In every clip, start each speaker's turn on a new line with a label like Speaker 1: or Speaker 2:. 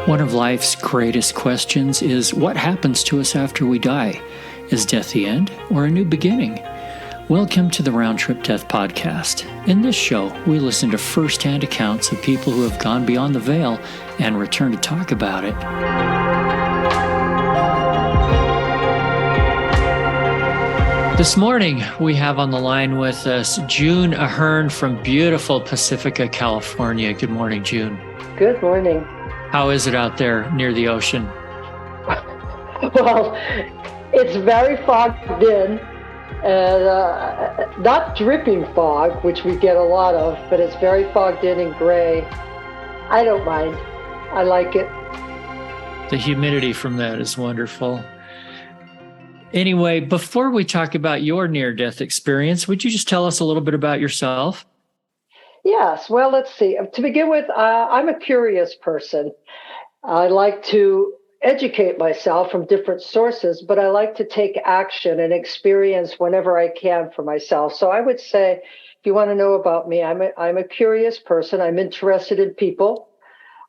Speaker 1: One of life's greatest questions is what happens to us after we die? Is death the end or a new beginning? Welcome to the Round Trip Death Podcast. In this show, we listen to first-hand accounts of people who have gone beyond the veil and return to talk about it. This morning, we have on the line with us June Ahern from beautiful Pacifica, California. Good morning, June.
Speaker 2: Good morning.
Speaker 1: How is it out there near the ocean?
Speaker 2: Well, it's very fogged in, and not dripping fog, which we get a lot of, but it's very fogged in and gray. I don't mind. I like it.
Speaker 1: The humidity from that is wonderful. Anyway, before we talk about your near-death experience, would you just tell us a little bit about yourself?
Speaker 2: Yes. Well, let's see. To begin with, I'm a curious person. I like to educate myself from different sources, but I like to take action and experience whenever I can for myself. So I would say, if you want to know about me, I'm a curious person. I'm interested in people.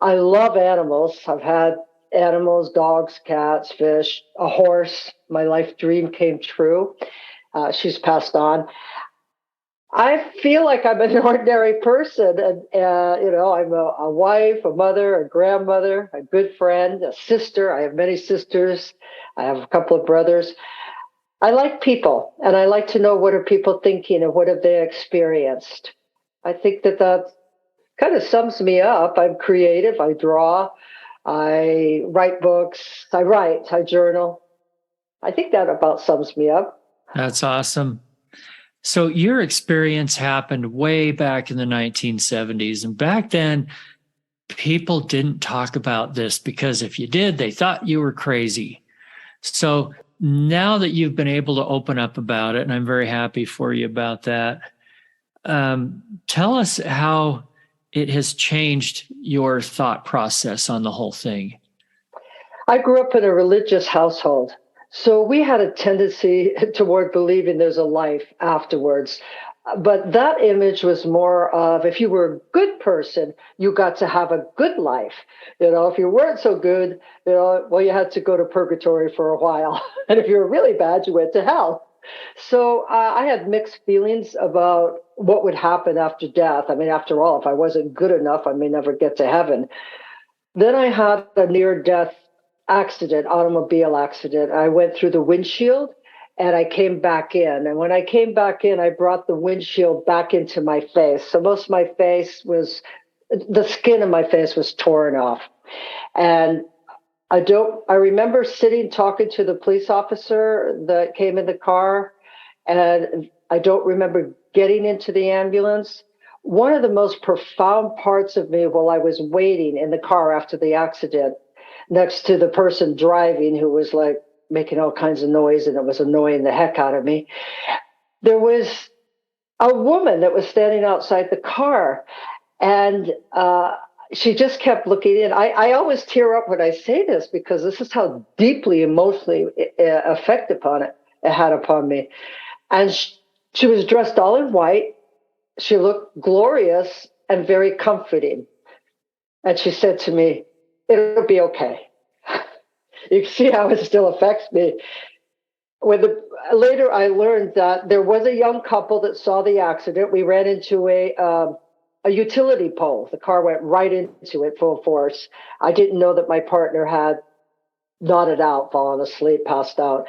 Speaker 2: I love animals. I've had animals, dogs, cats, fish, a horse. My life dream came true. She's passed on. I feel like I'm an ordinary person, and I'm a wife, a mother, a grandmother, a good friend, a sister. I have many sisters. I have a couple of brothers. I like people, and I like to know what are people thinking and what have they experienced. I think that kind of sums me up. I'm creative. I draw. I write books. I journal. I think that about sums me up.
Speaker 1: That's awesome. So your experience happened way back in the 1970s. And back then, people didn't talk about this because if you did, they thought you were crazy. So now that you've been able to open up about it, and I'm very happy for you about that, tell us how it has changed your thought process on the whole thing.
Speaker 2: I grew up in a religious household. So we had a tendency toward believing there's a life afterwards. But that image was more of, if you were a good person, you got to have a good life. If you weren't so good, you had to go to purgatory for a while. And if you were really bad, you went to hell. So I had mixed feelings about what would happen after death. I mean, after all, if I wasn't good enough, I may never get to heaven. Then I had a near-death automobile accident. I went through the windshield and I came back in. And when I came back in, I brought the windshield back into my face. So most of my face the skin of my face was torn off. And I remember sitting talking to the police officer that came in the car, and I don't remember getting into the ambulance. One of the most profound parts of me while I was waiting in the car after the accident, next to the person driving who was like making all kinds of noise, and it was annoying the heck out of me, there was a woman that was standing outside the car, and she just kept looking in. I always tear up when I say this because this is how deeply emotionally effect it had upon me. And she was dressed all in white. She looked glorious and very comforting. And she said to me, "It'll be okay." You can see how it still affects me. Later I learned that there was a young couple that saw the accident. We ran into a utility pole. The car went right into it full force. I didn't know that my partner had nodded out, fallen asleep, passed out.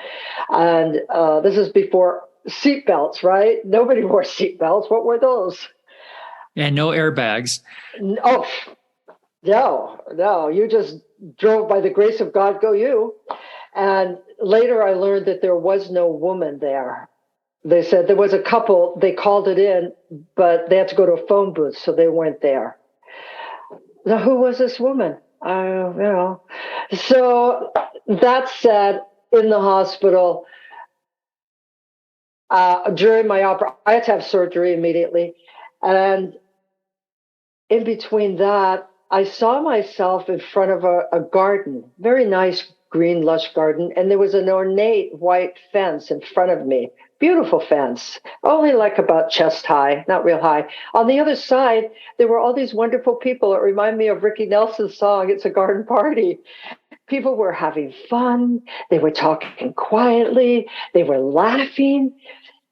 Speaker 2: And this is before seatbelts, right? Nobody wore seatbelts. What were those?
Speaker 1: And no airbags.
Speaker 2: Oh, no. You just drove by the grace of God, go you. And later I learned that there was no woman there. They said there was a couple, they called it in, but they had to go to a phone booth, so they weren't there. Now, who was this woman? So that said, in the hospital, during my I had to have surgery immediately. And in between that, I saw myself in front of a garden, very nice green, lush garden, and there was an ornate white fence in front of me, beautiful fence, only like about chest high, not real high. On the other side, there were all these wonderful people. It reminded me of Ricky Nelson's song, It's a Garden Party. People were having fun. They were talking quietly. They were laughing.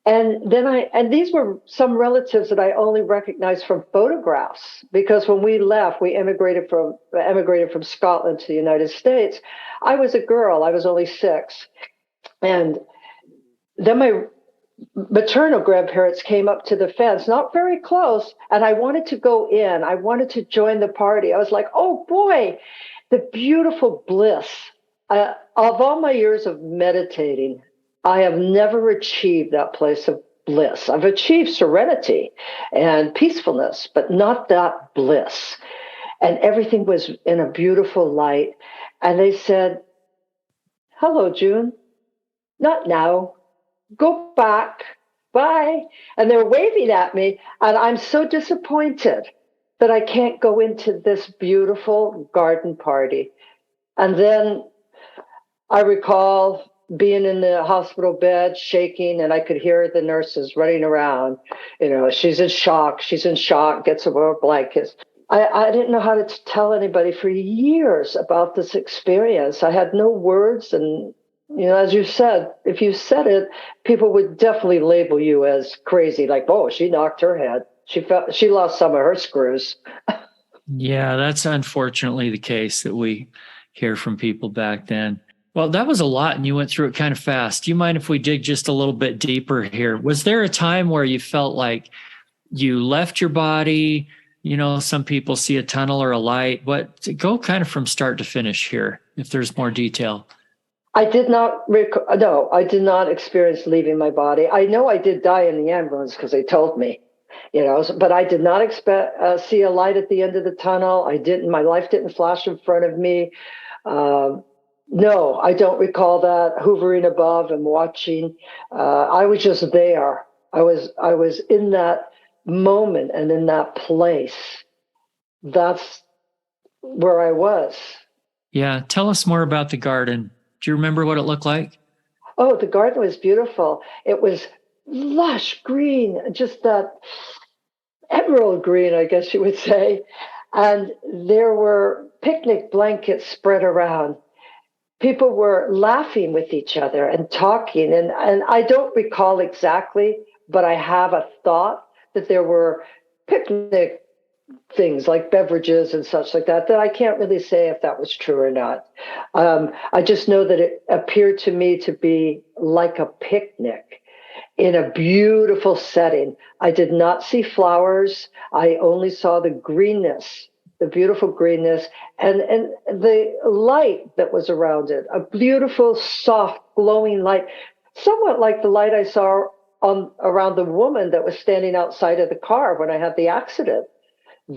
Speaker 2: And these were some relatives that I only recognized from photographs, because when we left, we emigrated from Scotland to the United States. I was a girl. I was only 6. And then my maternal grandparents came up to the fence, not very close, and I wanted to go in. I wanted to join the party. I was like, oh boy, the beautiful bliss. Of all my years of meditating, I have never achieved that place of bliss. I've achieved serenity and peacefulness, but not that bliss. And everything was in a beautiful light. And they said, hello, June. Not now. Go back. Bye. And they're waving at me. And I'm so disappointed that I can't go into this beautiful garden party. And then I recall being in the hospital bed, shaking, and I could hear the nurses running around. She's in shock, gets over blankets. I didn't know how to tell anybody for years about this experience. I had no words. And, as you said, if you said it, people would definitely label you as crazy, like, oh, she knocked her head. She lost some of her screws.
Speaker 1: Yeah, that's unfortunately the case that we hear from people back then. Well, that was a lot, and you went through it kind of fast. Do you mind if we dig just a little bit deeper here? Was there a time where you felt like you left your body? Some people see a tunnel or a light. Go kind of from start to finish here, if there's more detail.
Speaker 2: I did not I did not experience leaving my body. I know I did die in the ambulance because they told me, but I did not see a light at the end of the tunnel. My life didn't flash in front of me. No, I don't recall that, hovering above and watching. I was just there. I was in that moment and in that place. That's where I was.
Speaker 1: Yeah. Tell us more about the garden. Do you remember what it looked like?
Speaker 2: Oh, the garden was beautiful. It was lush green, just that emerald green, I guess you would say. And there were picnic blankets spread around. People were laughing with each other and talking. And I don't recall exactly, but I have a thought that there were picnic things like beverages and such like that I can't really say if that was true or not. I just know that it appeared to me to be like a picnic in a beautiful setting. I did not see flowers. I only saw the greenness, the beautiful greenness, and the light that was around it, a beautiful, soft, glowing light, somewhat like the light I saw around the woman that was standing outside of the car when I had the accident.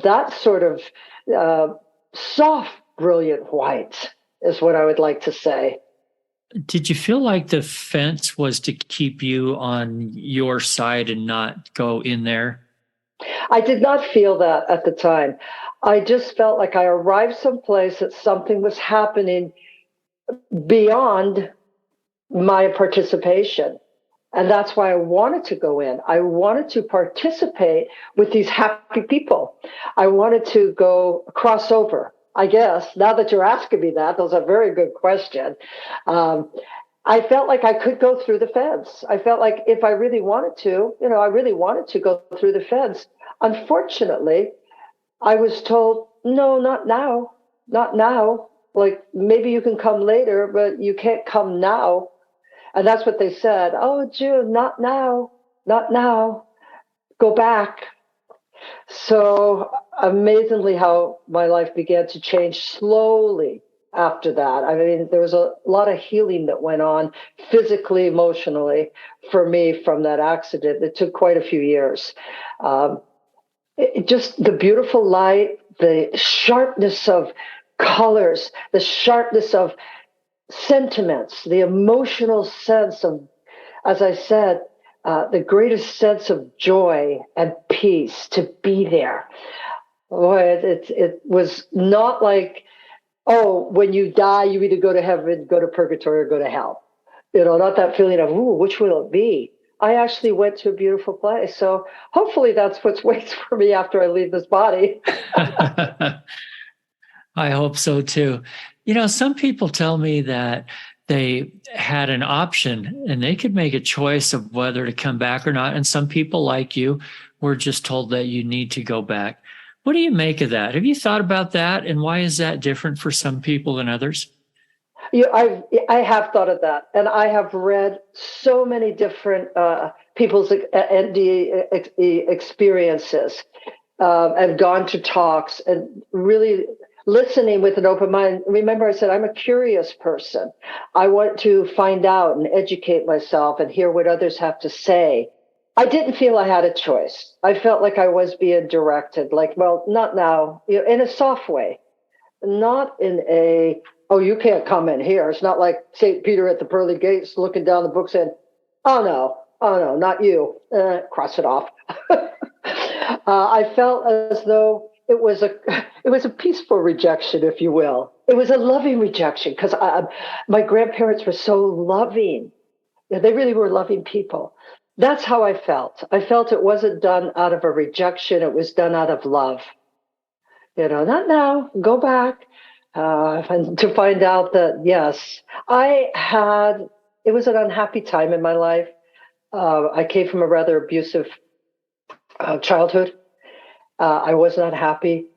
Speaker 2: That sort of soft, brilliant white is what I would like to say.
Speaker 1: Did you feel like the fence was to keep you on your side and not go in there?
Speaker 2: I did not feel that at the time. I just felt like I arrived someplace that something was happening beyond my participation. And that's why I wanted to go in. I wanted to participate with these happy people. I wanted to cross over, I guess. Now that you're asking me that was a very good question. I felt like I could go through the fence. I felt like if I really wanted to, I really wanted to go through the fence. Unfortunately, I was told, no, not now, not now. Like, maybe you can come later, but you can't come now. And that's what they said. Oh, June, not now, not now. Go back. So amazingly how my life began to change slowly after that. I mean, there was a lot of healing that went on physically, emotionally for me from that accident. It took quite a few years. Just the beautiful light, the sharpness of colors, the sharpness of sentiments, the emotional sense of, as I said, the greatest sense of joy and peace to be there. Boy, it was not like, oh, when you die, you either go to heaven, go to purgatory, or go to hell. Not that feeling of, ooh, which will it be? I actually went to a beautiful place. So hopefully that's what waits for me after I leave this body.
Speaker 1: I hope so too. Some people tell me that they had an option and they could make a choice of whether to come back or not. And some people, like you, were just told that you need to go back. What do you make of that? Have you thought about that? And why is that different for some people than others?
Speaker 2: I have thought of that, and I have read so many different people's NDE experiences, and gone to talks, and really listening with an open mind. Remember, I said I'm a curious person. I want to find out and educate myself and hear what others have to say. I didn't feel I had a choice. I felt like I was being directed, like, well, not now, in a soft way, not in a, oh, you can't come in here. It's not like St. Peter at the pearly gates looking down the book saying, oh no, not you. Cross it off. I felt as though it was a peaceful rejection, if you will. It was a loving rejection because my grandparents were so loving. They really were loving people. That's how I felt. I felt it wasn't done out of a rejection. It was done out of love. Not now, go back. And to find out that, yes, it was an unhappy time in my life. I came from a rather abusive childhood. I was not happy.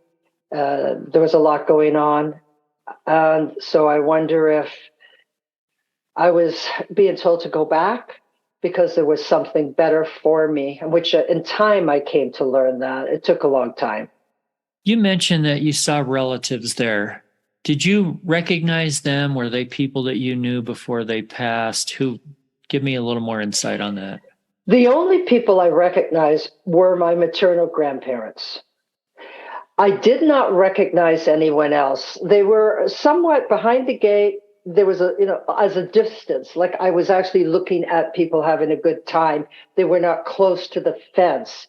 Speaker 2: There was a lot going on. And so I wonder if I was being told to go back because there was something better for me, which in time I came to learn that. It took a long time.
Speaker 1: You mentioned that you saw relatives there. Did you recognize them? Were they people that you knew before they passed? Give me a little more insight on that.
Speaker 2: The only people I recognized were my maternal grandparents. I did not recognize anyone else. They were somewhat behind the gate. There was as a distance, like I was actually looking at people having a good time. They were not close to the fence.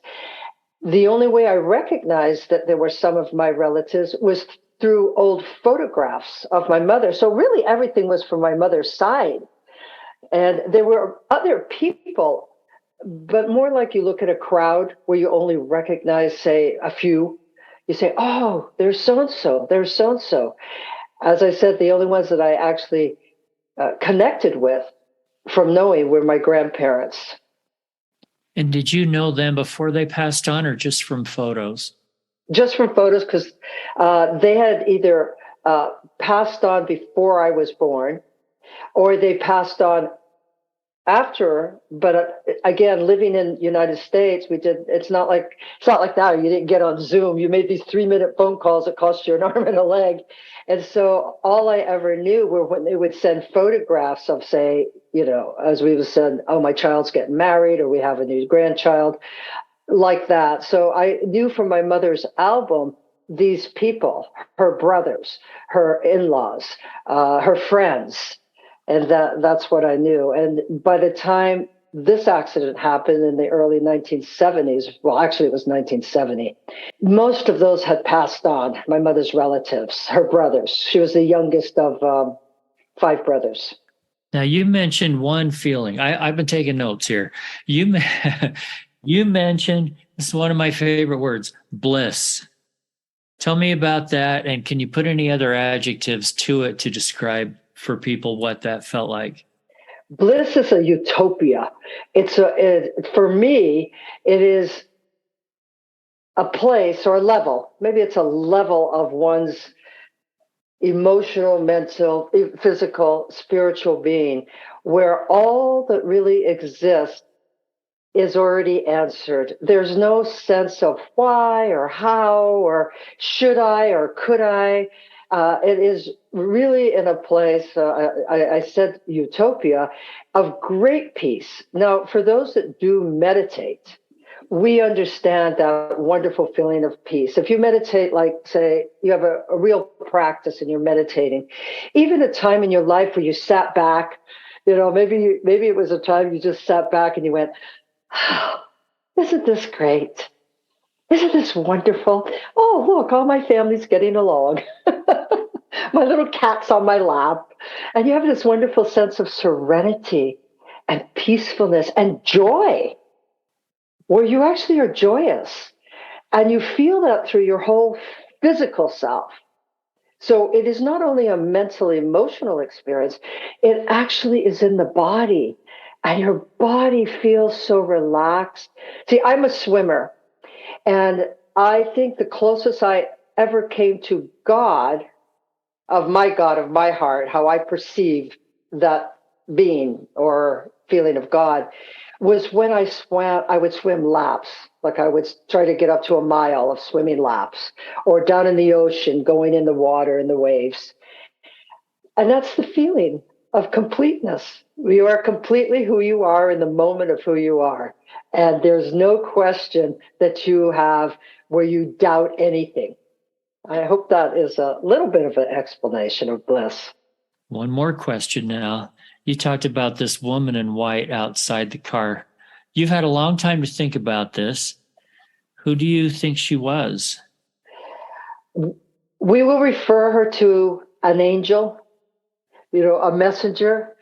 Speaker 2: The only way I recognized that there were some of my relatives was through old photographs of my mother. So really everything was from my mother's side. And there were other people, but more like you look at a crowd where you only recognize, say, a few. You say, oh, there's so-and-so, there's so-and-so. As I said, the only ones that I actually connected with from knowing were my grandparents.
Speaker 1: And did you know them before they passed on or just from photos?
Speaker 2: Just from photos, because they had either passed on before I was born or they passed on after. But again, living in the United States, it's not like now. You didn't get on Zoom. You made these 3-minute phone calls that cost you an arm and a leg. And so all I ever knew were when they would send photographs of, say, as we would send, oh, my child's getting married or we have a new grandchild, like that. So I knew from my mother's album, these people, her brothers, her in-laws, her friends. And that's what I knew. And by the time this accident happened in the early 1970s, well, actually it was 1970, most of those had passed on, my mother's relatives, her brothers. She was the youngest of 5 brothers.
Speaker 1: Now, you mentioned one feeling. I've been taking notes here. You mentioned, this is one of my favorite words, bliss. Tell me about that. And can you put any other adjectives to it to describe for people what that felt like?
Speaker 2: Bliss is a utopia. For me, it is a place or a level. Maybe it's a level of one's emotional, mental, physical, spiritual being, where all that really exists is already answered. There's no sense of why or how or should I or could I. It is really in a place, I said utopia, of great peace. Now, for those that do meditate, we understand that wonderful feeling of peace. If you meditate, like, say, you have a real practice and you're meditating, even a time in your life where you sat back, maybe it was a time you just sat back and you went, oh, isn't this great? Isn't this wonderful? Oh, look, all my family's getting along. My little cat's on my lap. And you have this wonderful sense of serenity and peacefulness and joy, where you actually are joyous. And you feel that through your whole physical self. So it is not only a mental, emotional experience, it actually is in the body. And your body feels so relaxed. See, I'm a swimmer. And I think the closest I ever came to God, of my heart, how I perceive that being or feeling of God, was when I swam. I would swim laps. Like I would try to get up to a mile of swimming laps, or down in the ocean, going in the water in the waves. And that's the feeling of completeness. You are completely who you are in the moment of who you are. And there's no question that you have where you doubt anything. I hope that is a little bit of an explanation of bliss.
Speaker 1: One more question now. You talked about this woman in white outside the car. You've had a long time to think about this. Who do you think she was?
Speaker 2: We will refer her to an angel, a messenger.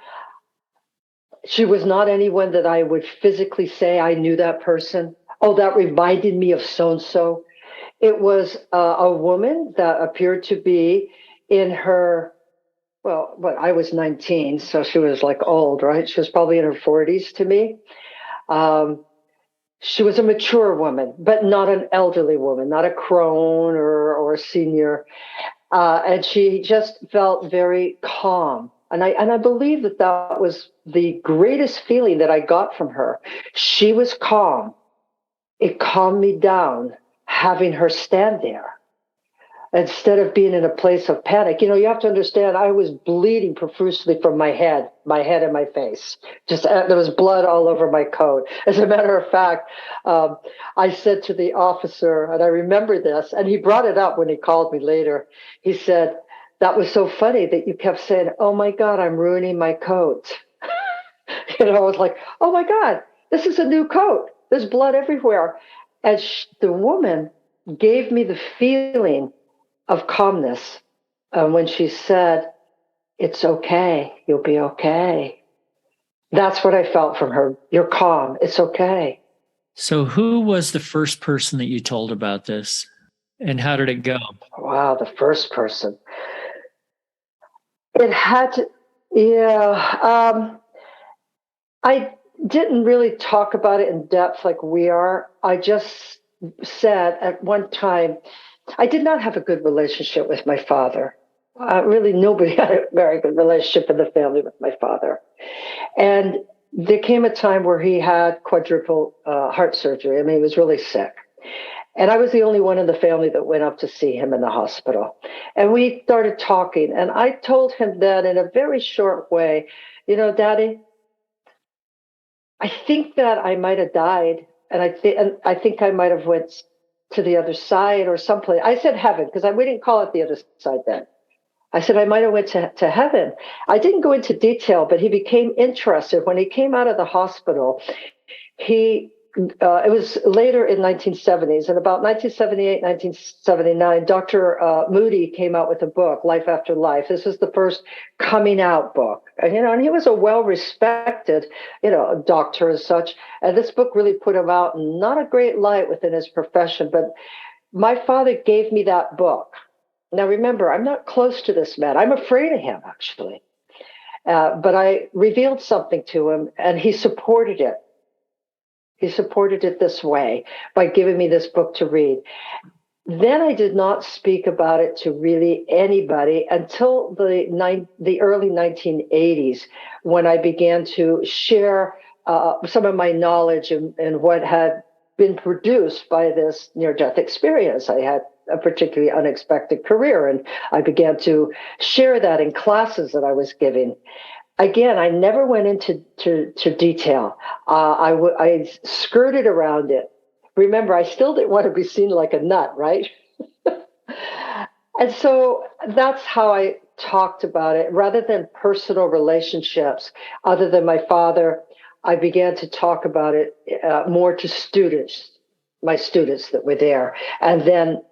Speaker 2: She was not anyone that I would physically say I knew that person. Oh, that reminded me of so-and-so. It was a woman that appeared to be in her, well, I was 19, so she was like old, right? She was probably in her 40s to me. She was a mature woman, but not an elderly woman, not a crone or a senior. And she just felt very calm. And I believe that was the greatest feeling that I got from her. She was calm. It calmed me down having her stand there instead of being in a place of panic. You have to understand, I was bleeding profusely from my head and my face. Just there was blood all over my coat. As a matter of fact, I said to the officer, and I remember this, and he brought it up when he called me later. He said, "That was so funny that you kept saying, 'Oh my God, I'm ruining my coat.'" I was like, "Oh my God, this is a new coat. There's blood everywhere." And the woman gave me the feeling of calmness when she said, "It's okay. You'll be okay." That's what I felt from her. You're calm. It's okay.
Speaker 1: So, who was the first person that you told about this, and how did it go?
Speaker 2: Wow, the first person. It had to, yeah. I didn't really talk about it in depth like we are. I just said at one time, I did not have a good relationship with my father. Really, nobody had a very good relationship in the family with my father. And there came a time where he had quadruple heart surgery. I mean, he was really sick. And I was the only one in the family that went up to see him in the hospital. And we started talking. And I told him that in a very short way, Daddy, I think that I might have died. And I think I might have went to the other side or someplace. I said heaven because we didn't call it the other side then. I said I might have went to heaven. I didn't go into detail, but he became interested when he came out of the hospital. It was later in 1970s, and about 1978, 1979, Dr. Moody came out with a book, Life After Life. This was the first coming out book, and he was a well-respected, doctor as such. And this book really put him out in not a great light within his profession. But my father gave me that book. Now, remember, I'm not close to this man. I'm afraid of him, actually. But I revealed something to him, and he supported it. He supported it this way by giving me this book to read. Then I did not speak about it to really anybody until the early 1980s, when I began to share some of my knowledge and what had been produced by this near-death experience. I had a particularly unexpected career, and I began to share that in classes that I was giving. Again, I never went into detail. I skirted around it. Remember, I still didn't want to be seen like a nut, right? And so that's how I talked about it. Rather than personal relationships, other than my father, I began to talk about it more to students, my students that were there, and then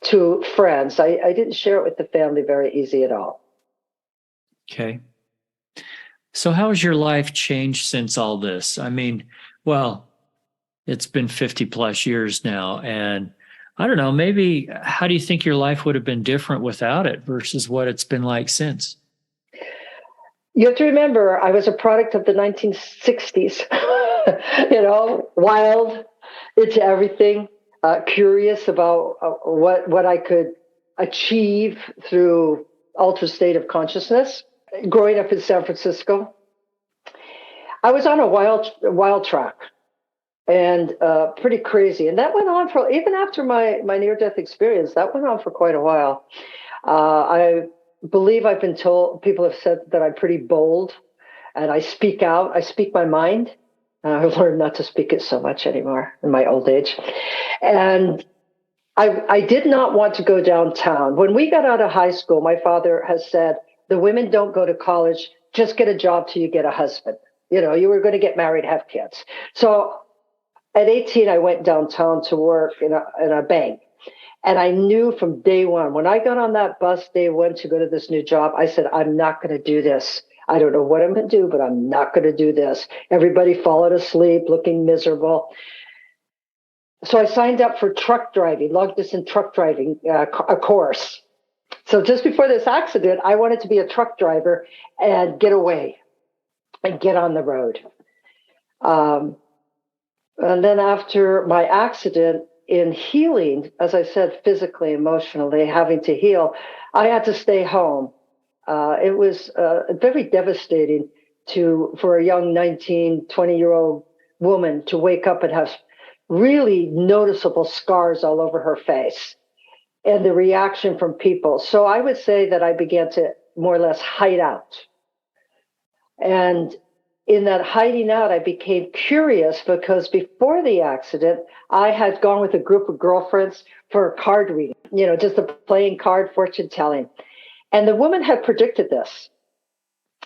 Speaker 2: to friends. I didn't share it with the family very easy at all.
Speaker 1: Okay. So how has your life changed since all this? I mean, well, it's been 50 plus years now. And I don't know, maybe how do you think your life would have been different without it versus what it's been like since?
Speaker 2: You have to remember, I was a product of the 1960s, wild, into everything, curious about what I could achieve through altered state of consciousness. Growing up in San Francisco, I was on a wild track and pretty crazy. And that went on for, even after my near death experience, that went on for quite a while. I believe I've been told, people have said that I'm pretty bold and I speak out, I speak my mind. I've learned not to speak it so much anymore in my old age. And I did not want to go downtown. When we got out of high school, my father has said, the women don't go to college, just get a job till you get a husband. You were going to get married, have kids. So at 18, I went downtown to work in a bank. And I knew from day one, when I got on that bus day one to go to this new job, I said, I'm not going to do this. I don't know what I'm going to do, but I'm not going to do this. Everybody followed asleep, looking miserable. So I signed up for truck driving, long distance truck driving, a course. So just before this accident, I wanted to be a truck driver and get away and get on the road. And then after my accident, in healing, as I said, physically, emotionally, having to heal, I had to stay home. It was very devastating for a young 19, 20-year-old woman to wake up and have really noticeable scars all over her face and the reaction from people. So I would say that I began to more or less hide out. And in that hiding out, I became curious because before the accident, I had gone with a group of girlfriends for a card reading, just a playing card fortune telling. And the woman had predicted this.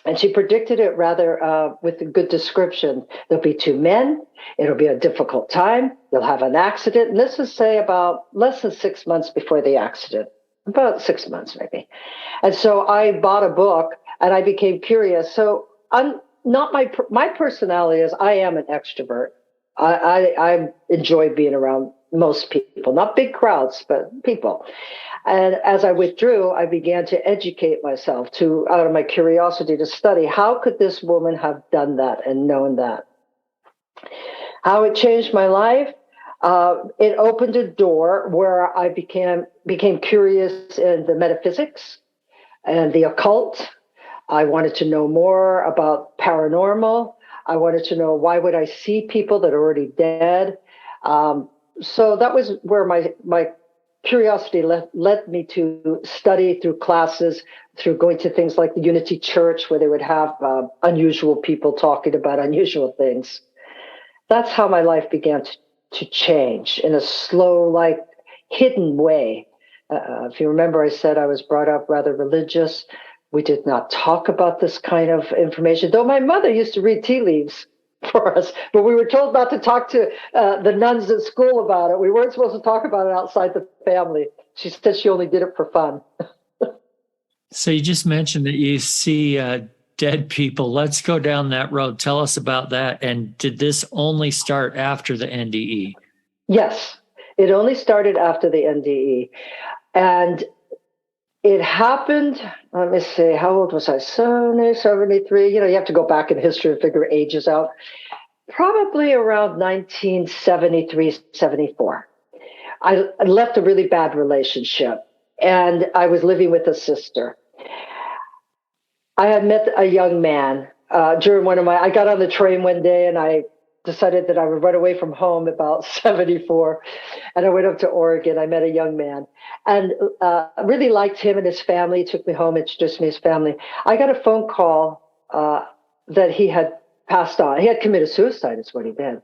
Speaker 2: And she predicted it rather with a good description. There'll be two men. It'll be a difficult time. You'll have an accident. And this is, say, about less than 6 months before the accident, about 6 months maybe. And so I bought a book and I became curious. So not my personality is I am an extrovert. I enjoy being around most people, not big crowds, but people. And as I withdrew, I began to educate myself out of my curiosity to study how could this woman have done that and known that. How it changed my life. It opened a door where I became curious in the metaphysics and the occult. I wanted to know more about paranormal. I wanted to know why would I see people that are already dead. So that was where my curiosity led me to study through classes, through going to things like the Unity Church, where they would have unusual people talking about unusual things. That's how my life began to change in a slow, hidden way. If you remember, I said I was brought up rather religious. We did not talk about this kind of information, though my mother used to read tea leaves for us, but we were told not to talk to the nuns at school about it. We weren't supposed to talk about it outside the family. She said she only did it for fun.
Speaker 1: So you just mentioned that you see dead people. Let's go down that road. Tell us about that. And did this only start after the NDE?
Speaker 2: Yes, it only started after the NDE. And it happened, let me see, how old was I? 73. You have to go back in history and figure ages out. Probably around 1973, 74. I left a really bad relationship and I was living with a sister. I had met a young man during I got on the train one day and I decided that I would run away from home about 74. And I went up to Oregon. I met a young man and really liked him and his family. He took me home, introduced me to his family. I got a phone call that he had passed on. He had committed suicide is what he did.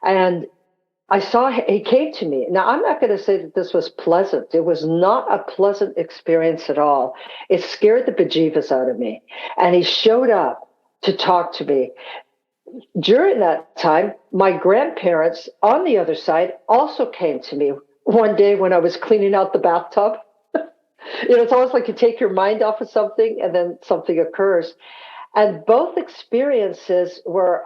Speaker 2: And I saw he came to me. Now, I'm not going to say that this was pleasant. It was not a pleasant experience at all. It scared the bejeebus out of me. And he showed up to talk to me. During that time, my grandparents on the other side also came to me one day when I was cleaning out the bathtub. It's almost like you take your mind off of something and then something occurs. And both experiences were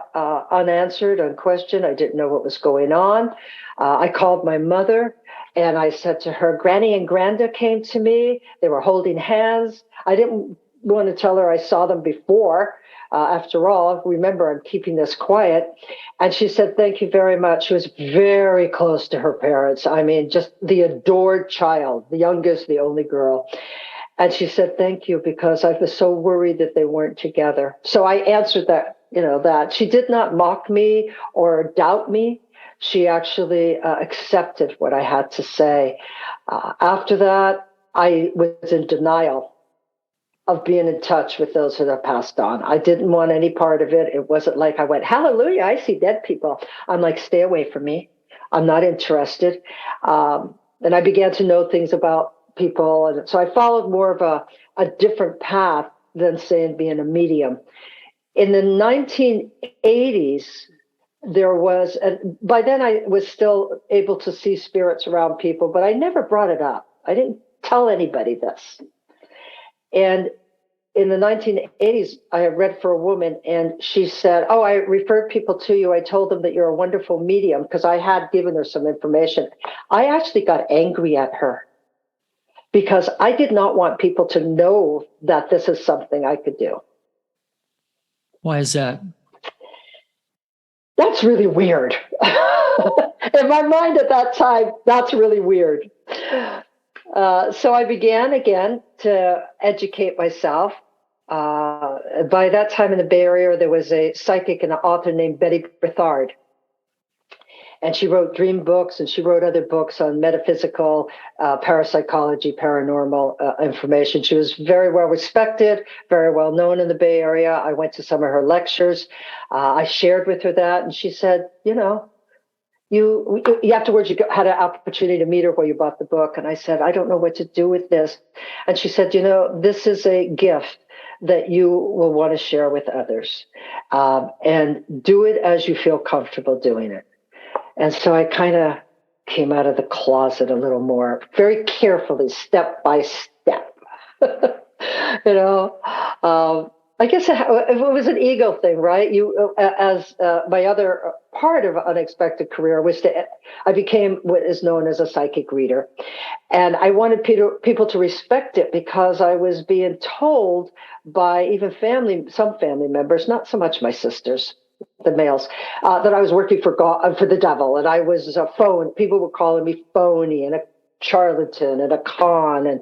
Speaker 2: unanswered, unquestioned. I didn't know what was going on. I called my mother and I said to her, Granny and Granda came to me. They were holding hands. I didn't want to tell her I saw them before. After all, remember, I'm keeping this quiet. And she said, thank you very much. She was very close to her parents. I mean, just the adored child, the youngest, the only girl. And she said, thank you, because I was so worried that they weren't together. So I answered that, that she did not mock me or doubt me. She actually accepted what I had to say. After that, I was in denial of being in touch with those that have passed on. I didn't want any part of it. It wasn't like I went, hallelujah, I see dead people. I'm like, stay away from me. I'm not interested. And I began to know things about people. And so I followed more of a different path than, saying, being a medium. In the 1980s, there was, and by then I was still able to see spirits around people, but I never brought it up. I didn't tell anybody this. And in the 1980s, I read for a woman, and she said, oh, I referred people to you. I told them that you're a wonderful medium, because I had given her some information. I actually got angry at her because I did not want people to know that this is something I could do.
Speaker 1: Why is that?
Speaker 2: That's really weird. In my mind at that time, that's really weird. So I began again to educate myself. By that time in the Bay Area, there was a psychic and an author named Betty Berthard. And she wrote dream books, and she wrote other books on metaphysical, parapsychology, paranormal information. She was very well respected, very well known in the Bay Area. I went to some of her lectures. I shared with her that, and she said, you afterwards, you had an opportunity to meet her while you bought the book. And I said, I don't know what to do with this. And she said, this is a gift that you will want to share with others. And do it as you feel comfortable doing it. And so I kind of came out of the closet a little more, very carefully, step by step. I guess it was an ego thing, right? As my other part of unexpected career was I became what is known as a psychic reader. And I wanted people to respect it, because I was being told by even some family members, not so much my sisters, the males, that I was working for God, for the devil, and I was a phone. People were calling me phony and a charlatan and a con,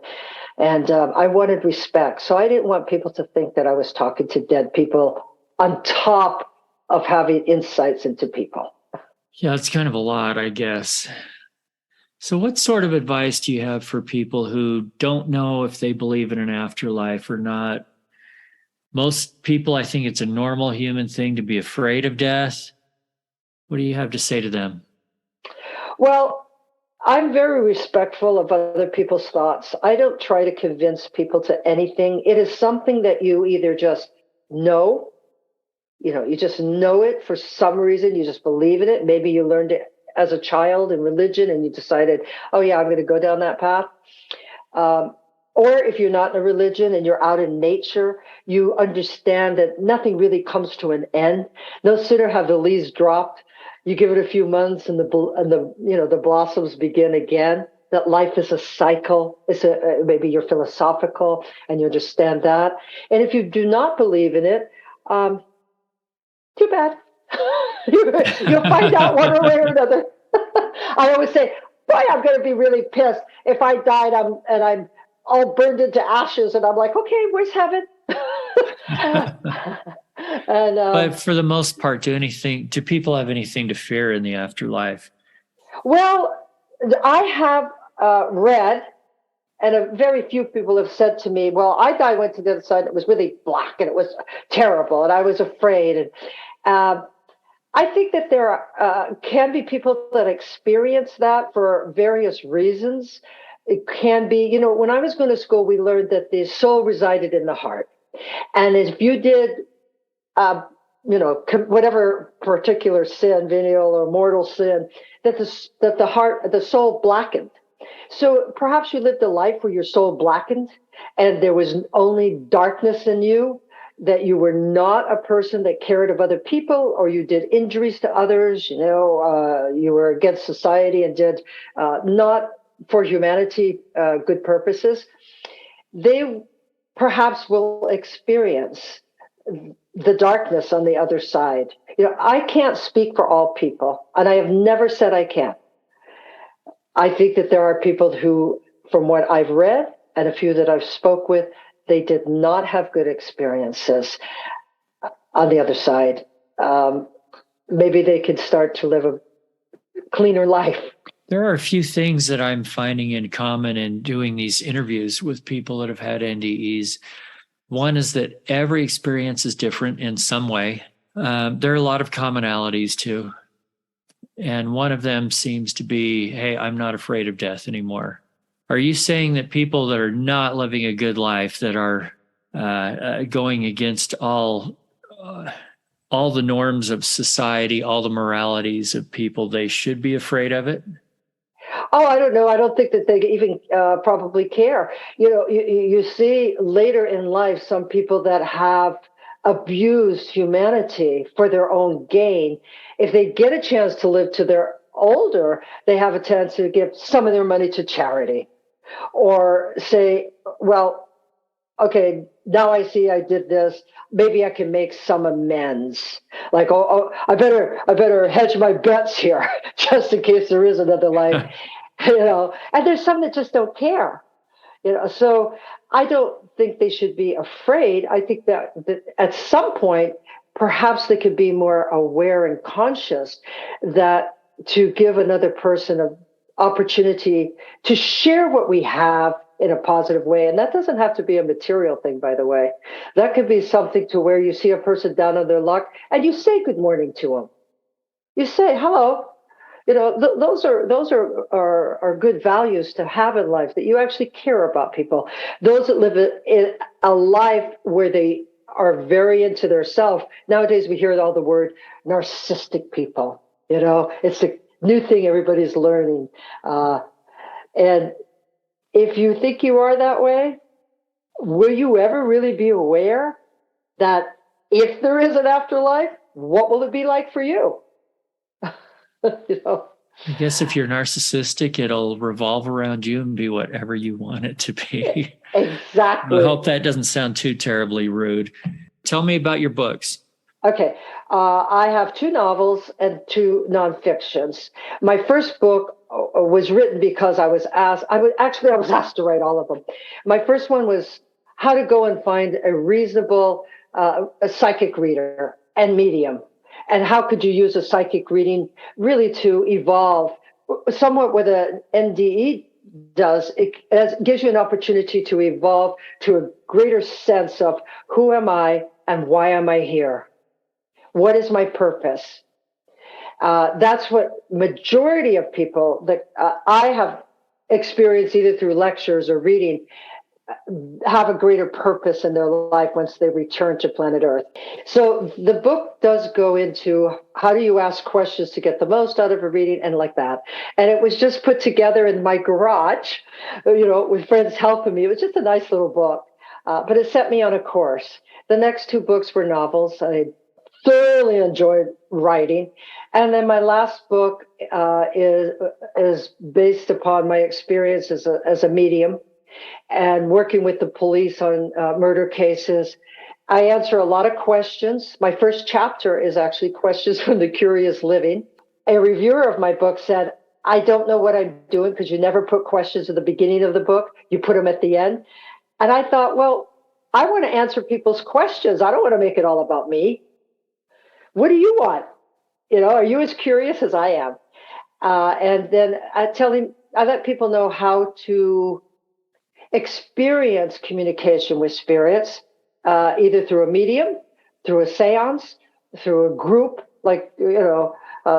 Speaker 2: and I wanted respect. So I didn't want people to think that I was talking to dead people on top of having insights into people.
Speaker 1: Yeah, it's kind of a lot, I guess. So what sort of advice do you have for people who don't know if they believe in an afterlife or not? Most people, I think it's a normal human thing to be afraid of death. What do you have to say to them?
Speaker 2: Well, I'm very respectful of other people's thoughts. I don't try to convince people to anything. It is something that you either just know, you just know it for some reason, you just believe in it. Maybe you learned it as a child in religion and you decided, oh yeah, I'm going to go down that path. Or if you're not in a religion and you're out in nature, you understand that nothing really comes to an end. No sooner have the leaves dropped, you give it a few months and the blossoms begin again. That life is a cycle. Maybe you're philosophical and you understand that. And if you do not believe in it, too bad. You'll find out one way or another. I always say, boy, I'm going to be really pissed if I died I'm all burned into ashes, and I'm like, okay, where's heaven?
Speaker 1: But for the most part, do people have anything to fear in the afterlife?
Speaker 2: Well, I have read, and very few people have said to me, well, I went to the other side, and it was really black, and it was terrible, and I was afraid. And I think that there can be people that experience that for various reasons. It can be, when I was going to school, we learned that the soul resided in the heart. And if you did, whatever particular sin, venial or mortal sin, that the soul blackened. So perhaps you lived a life where your soul blackened and there was only darkness in you. that you were not a person that cared of other people, or you did injuries to others, you were against society and did not for humanity good purposes, they perhaps will experience the darkness on the other side. I can't speak for all people, and I have never said I can. I think that there are people who, from what I've read and a few that I've spoke with, they did not have good experiences on the other side. Maybe they could start to live a cleaner life.
Speaker 1: There are a few things that I'm finding in common in doing these interviews with people that have had NDEs. One is that every experience is different in some way. There are a lot of commonalities too. And one of them seems to be, hey, I'm not afraid of death anymore. Are you saying that people that are not living a good life, that are going against all the norms of society, all the moralities of people, they should be afraid of it?
Speaker 2: Oh, I don't know. I don't think that they even probably care. You see later in life some people that have abused humanity for their own gain. If they get a chance to live to their older, they have a chance to give some of their money to charity, or say, well, okay, now I see I did this. Maybe I can make some amends. Like, I better hedge my bets here just in case there is another life, And there's some that just don't care, So I don't think they should be afraid. I think that at some point, perhaps they could be more aware and conscious that to give another person an opportunity to share what we have in a positive way. And that doesn't have to be a material thing, by the way. That could be something to where you see a person down on their luck and you say good morning to them. You say hello. Those are good values to have in life, that you actually care about people. Those that live in a life where they are very into their self. Nowadays, we hear all the word narcissistic people. It's a new thing everybody's learning. And if you think you are that way, will you ever really be aware that if there is an afterlife, what will it be like for you?
Speaker 1: I guess if you're narcissistic, it'll revolve around you and be whatever you want it to be.
Speaker 2: Exactly.
Speaker 1: I hope that doesn't sound too terribly rude. Tell me about your books.
Speaker 2: Okay. I have 2 novels and 2 nonfictions. My first book was written because I was asked to write all of them. My first one was how to go and find a reasonable a psychic reader and medium. And how could you use a psychic reading really to evolve? Somewhat what an NDE does, it gives you an opportunity to evolve to a greater sense of who am I and why am I here? What is my purpose? That's what majority of people that I have experienced either through lectures or reading have a greater purpose in their life once they return to planet Earth. So the book does go into how do you ask questions to get the most out of a reading and like that. And it was just put together in my garage, with friends helping me. It was just a nice little book, but it set me on a course. The next 2 books were novels. I thoroughly enjoyed writing. And then my last book is based upon my experience as a medium and working with the police on murder cases. I answer a lot of questions. My first chapter is actually questions from the curious living. A reviewer of my book said, I don't know what I'm doing because you never put questions at the beginning of the book. You put them at the end. And I thought, well, I want to answer people's questions. I don't want to make it all about me. What do you want? Are you as curious as I am? And then I let people know how to experience communication with spirits, either through a medium, through a seance, through a group, like,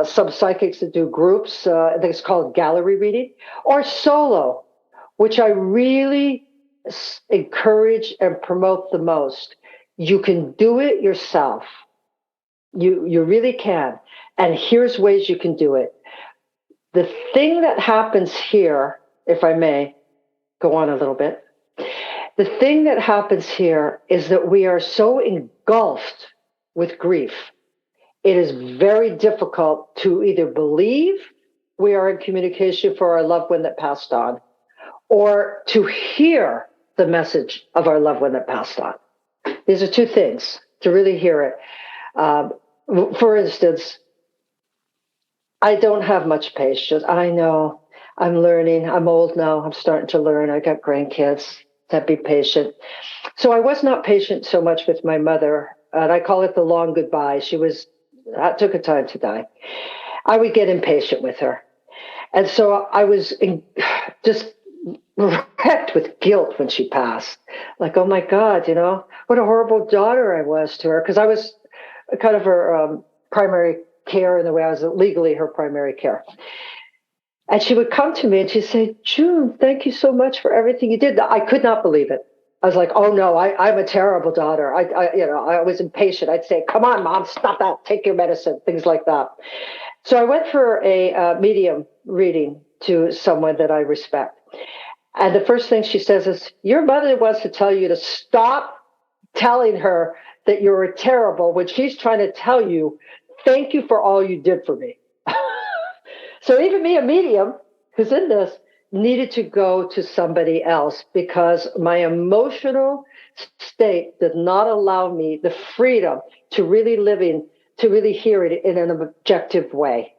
Speaker 2: some psychics that do groups, I think it's called gallery reading, or solo, which I really encourage and promote the most. You can do it yourself. You really can. And here's ways you can do it. The thing that happens here, if I may, go on a little bit, The thing that happens here is that we are so engulfed with grief. It is very difficult to either believe we are in communication for our loved one that passed on, or to hear the message of our loved one that passed on. These are two things to really hear it. For instance, I don't have much patience. I know I'm learning. I'm old now. I'm starting to learn. I got grandkids. To be patient. So I was not patient so much with my mother, and I call it the long goodbye. That took a time to die. I would get impatient with her. And so I was just wrecked with guilt when she passed. Like, oh my God, what a horrible daughter I was to her, because I was kind of her primary care in the way I was legally her primary care. And she would come to me and she'd say, June, thank you so much for everything you did. I could not believe it. I was like, oh no, I'm a terrible daughter. I was impatient. I'd say, come on, Mom, stop that. Take your medicine, things like that. So I went for a medium reading to someone that I respect. And the first thing she says is, your mother wants to tell you to stop telling her that you're terrible when she's trying to tell you, thank you for all you did for me. So even me, a medium who's in this, needed to go to somebody else because my emotional state did not allow me the freedom to really hear it in an objective way.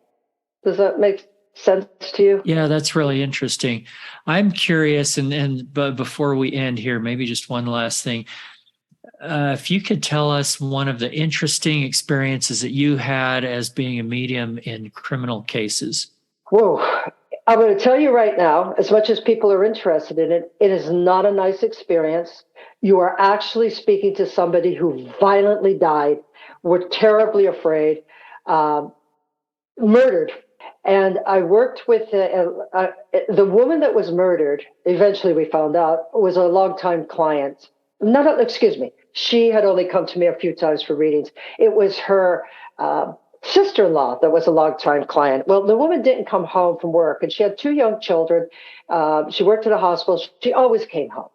Speaker 2: Does that make sense to you?
Speaker 1: Yeah, that's really interesting. I'm curious, but before we end here, maybe just one last thing. If you could tell us one of the interesting experiences that you had as being a medium in criminal cases.
Speaker 2: Whoa. I'm going to tell you right now, as much as people are interested in it, it is not a nice experience. You are actually speaking to somebody who violently died, were terribly afraid, murdered. And I worked with the woman that was murdered, eventually we found out, was a longtime client. Excuse me. She had only come to me a few times for readings. It was her sister-in-law that was a longtime client. Well, the woman didn't come home from work, and she had 2 young children. She worked at a hospital. She always came home.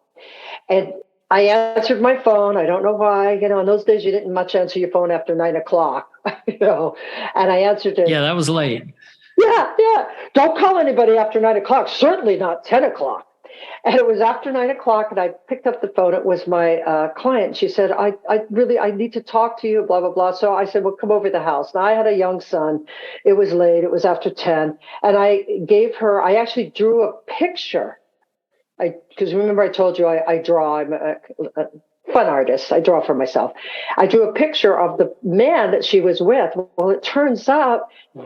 Speaker 2: And I answered my phone. I don't know why. In those days, you didn't much answer your phone after 9 o'clock. And I answered it.
Speaker 1: Yeah, that was late.
Speaker 2: Yeah. Don't call anybody after 9 o'clock. Certainly not 10 o'clock. And it was after 9 o'clock, and I picked up the phone. It was my client. She said, I need to talk to you, blah, blah, blah. So I said, well, come over to the house. Now, I had a young son. It was late. It was after 10. And I actually drew a picture. Because remember I told you I draw. I'm a fun artist. I draw for myself. I drew a picture of the man that she was with. Well, it turns out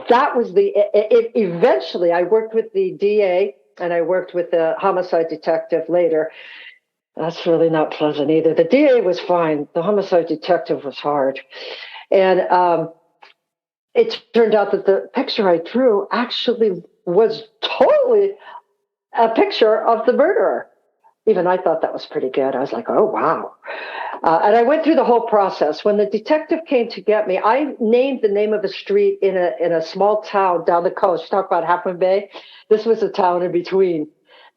Speaker 2: that was eventually I worked with the DA, and I worked with the homicide detective later. That's really not pleasant either. The DA was fine. The homicide detective was hard. And it turned out that the picture I drew actually was totally a picture of the murderer. Even I thought that was pretty good. I was like, oh, wow. And I went through the whole process. When the detective came to get me, I named the name of a street in a small town down the coast. You talk about Half Moon Bay. This was a town in between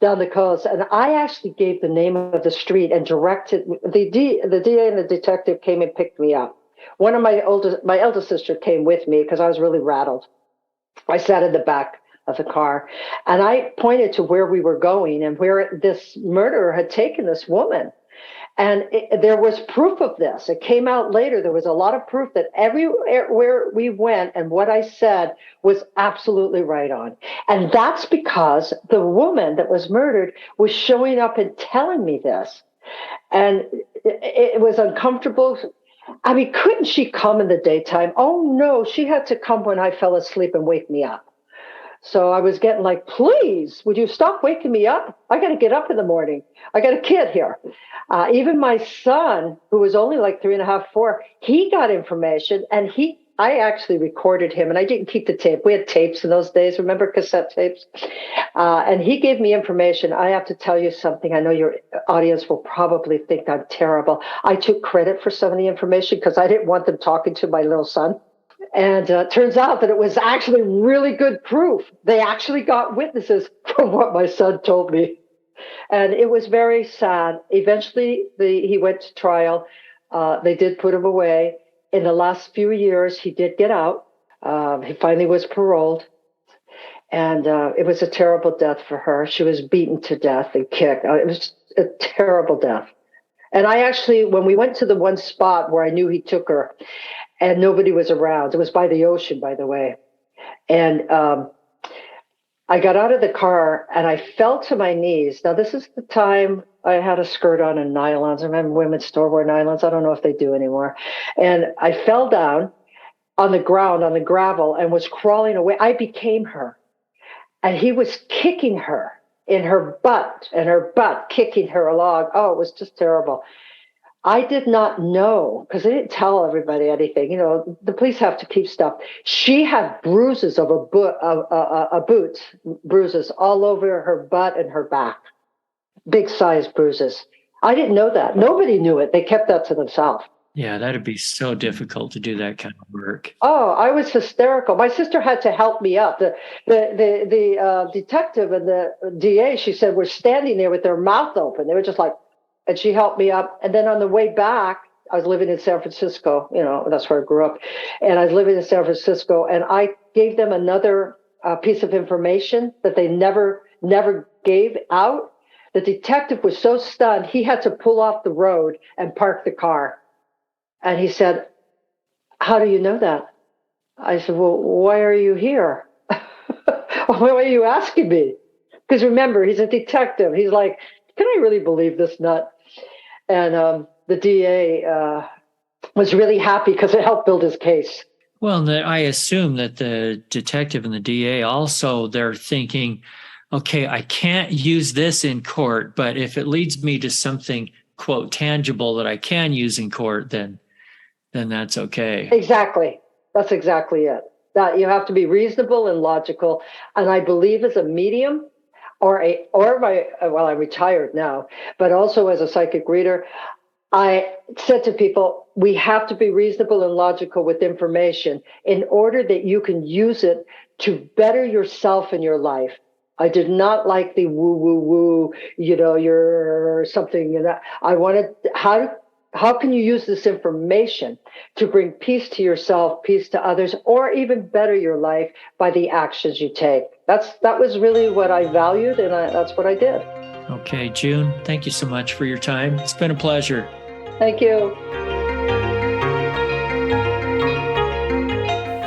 Speaker 2: down the coast. And I actually gave the name of the street and directed. The DA and the detective came and picked me up. One of my eldest sister came with me because I was really rattled. I sat in the back of the car, and I pointed to where we were going and where this murderer had taken this woman. And there was proof of this. It came out later. There was a lot of proof that everywhere we went and what I said was absolutely right on. And that's because the woman that was murdered was showing up and telling me this. And it was uncomfortable. I mean, couldn't she come in the daytime? Oh, no, she had to come when I fell asleep and wake me up. So I was getting like, please, would you stop waking me up? I got to get up in the morning. I got a kid here. Even my son, who was only like 3.5, 4, he got information, and I actually recorded him, and I didn't keep the tape. We had tapes in those days. Remember cassette tapes? And he gave me information. I have to tell you something. I know your audience will probably think I'm terrible. I took credit for some of the information because I didn't want them talking to my little son. And it turns out that it was actually really good proof. They actually got witnesses from what my son told me. And it was very sad. Eventually, he went to trial. They did put him away. In the last few years, he did get out. He finally was paroled. And it was a terrible death for her. She was beaten to death and kicked. It was a terrible death. And I actually, when we went to the one spot where I knew he took her and nobody was around, it was by the ocean, by the way. And I got out of the car and I fell to my knees. Now, this is the time I had a skirt on and nylons. I remember women still wear nylons. I don't know if they do anymore. And I fell down on the ground, on the gravel, and was crawling away. I became her. And he was kicking her in her butt, kicking her along. Oh, it was just terrible. I did not know, because they didn't tell everybody anything. You know, the police have to keep stuff. She had bruises of boots, bruises all over her butt and her back, big size bruises. I didn't know that. Nobody knew it. They kept that to themselves.
Speaker 1: Yeah, that'd be so difficult to do that kind of work.
Speaker 2: Oh, I was hysterical. My sister had to help me up. The detective and the DA, she said, were standing there with their mouth open. They were just like, and she helped me up. And then on the way back, I was living in San Francisco. You know, that's where I grew up. And I was living in San Francisco. And I gave them another piece of information that they never gave out. The detective was so stunned, he had to pull off the road and park the car. And he said, "How do you know that?" I said, "Well, why are you here? Why are you asking me?" Because remember, he's a detective. He's like, "Can I really believe this nut?" And the DA was really happy because it helped build his case.
Speaker 1: Well, I assume that the detective and the DA also, they're thinking, okay, I can't use this in court, but if it leads me to something, quote, tangible that I can use in court, then that's okay.
Speaker 2: Exactly. That's exactly it. That you have to be reasonable and logical. And I believe as a medium well, I'm retired now, but also as a psychic reader, I said to people, we have to be reasonable and logical with information in order that you can use it to better yourself in your life. I did not like the woo, woo, woo, you know, you're something, you know. I wanted, how can you use this information to bring peace to yourself, peace to others, or even better your life by the actions you take? That was really what I valued, and that's what I did.
Speaker 1: Okay, June, thank you so much for your time. It's been a pleasure.
Speaker 2: Thank you.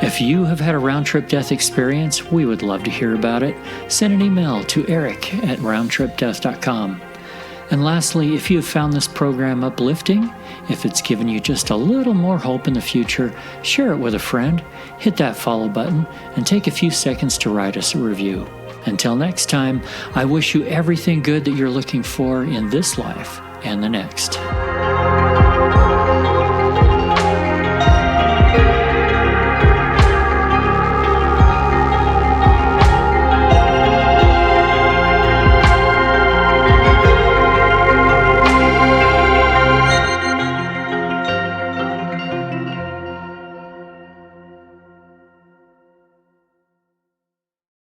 Speaker 1: If you have had a round-trip death experience, we would love to hear about it. Send an email to eric@roundtripdeath.com. And lastly, if you have found this program uplifting, if it's given you just a little more hope in the future, share it with a friend, hit that follow button, and take a few seconds to write us a review. Until next time, I wish you everything good that you're looking for in this life and the next.